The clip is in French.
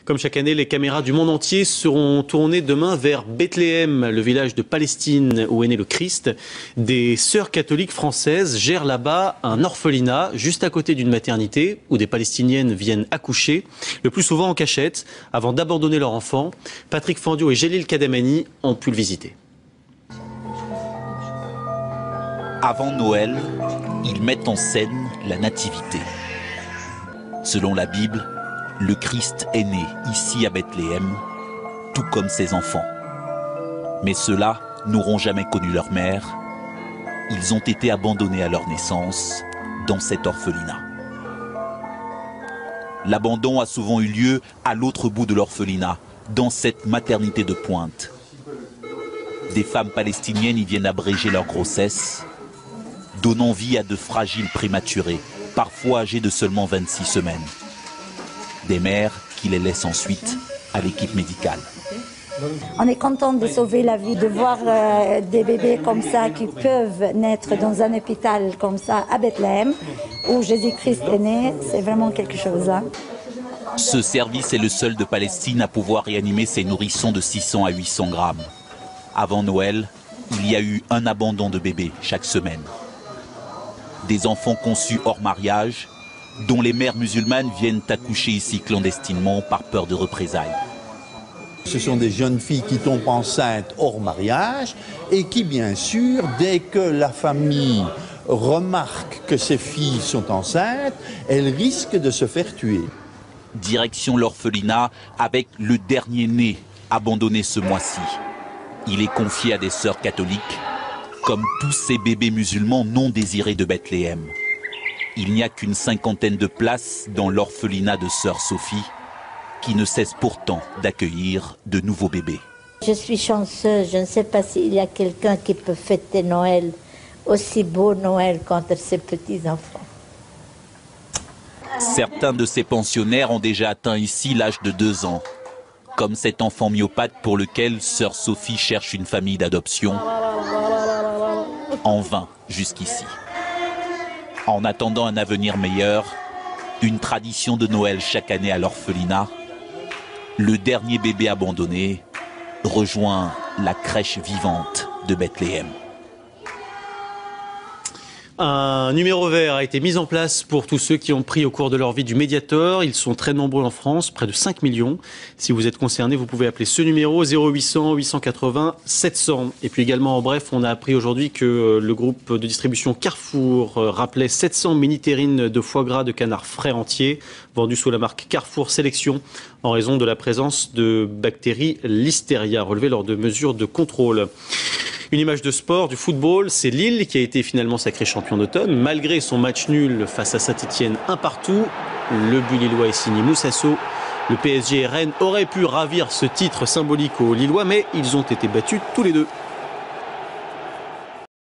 Comme chaque année, les caméras du monde entier seront tournées demain vers Bethléem, le village de Palestine où est né le Christ. Des sœurs catholiques françaises gèrent là-bas un orphelinat juste à côté d'une maternité où des Palestiniennes viennent accoucher, le plus souvent en cachette, avant d'abandonner leur enfant. Patrick Fandiot et Gélil Kadamani ont pu le visiter. Avant Noël, ils mettent en scène la nativité. Selon la Bible, le Christ est né ici à Bethléem, tout comme ses enfants. Mais ceux-là n'auront jamais connu leur mère. Ils ont été abandonnés à leur naissance dans cet orphelinat. L'abandon a souvent eu lieu à l'autre bout de l'orphelinat, dans cette maternité de pointe. Des femmes palestiniennes y viennent abréger leur grossesse, donnant vie à de fragiles prématurés, parfois âgés de seulement 26 semaines. Des mères qui les laissent ensuite à l'équipe médicale. On est content de sauver la vie, de voir des bébés comme ça qui peuvent naître dans un hôpital comme ça à Bethléem, où Jésus-Christ est né, c'est vraiment quelque chose. Hein. Ce service est le seul de Palestine à pouvoir réanimer ces nourrissons de 600 à 800 grammes. Avant Noël, il y a eu un abandon de bébés chaque semaine. Des enfants conçus hors mariage, dont les mères musulmanes viennent accoucher ici clandestinement par peur de représailles. Ce sont des jeunes filles qui tombent enceintes hors mariage et qui, bien sûr, dès que la famille remarque que ces filles sont enceintes, elles risquent de se faire tuer. Direction l'orphelinat avec le dernier né abandonné ce mois-ci. Il est confié à des sœurs catholiques, comme tous ces bébés musulmans non désirés de Bethléem. Il n'y a qu'une 50aine de places dans l'orphelinat de sœur Sophie, qui ne cesse pourtant d'accueillir de nouveaux bébés. Je suis chanceuse, je ne sais pas s'il y a quelqu'un qui peut fêter Noël, aussi beau Noël contre ses petits-enfants. Certains de ces pensionnaires ont déjà atteint ici l'âge de 2 ans, comme cet enfant myopathe pour lequel sœur Sophie cherche une famille d'adoption, en vain jusqu'ici. En attendant un avenir meilleur, une tradition de Noël chaque année à l'orphelinat, le dernier bébé abandonné rejoint la crèche vivante de Bethléem. Un numéro vert a été mis en place pour tous ceux qui ont pris au cours de leur vie du Mediator. Ils sont très nombreux en France, près de 5 millions. Si vous êtes concerné, vous pouvez appeler ce numéro 0800 880 700. Et puis également, en bref, on a appris aujourd'hui que le groupe de distribution Carrefour rappelait 700 mini-terrines de foie gras de canard frais entier, vendus sous la marque Carrefour Sélection, en raison de la présence de bactéries Listeria relevées lors de mesures de contrôle. Une image de sport, du football, c'est Lille qui a été finalement sacré champion d'automne. Malgré son match nul face à Saint-Etienne 1-1, le but lillois est signé Moussasso. Le PSG et Rennes auraient pu ravir ce titre symbolique aux Lillois, mais ils ont été battus tous les deux.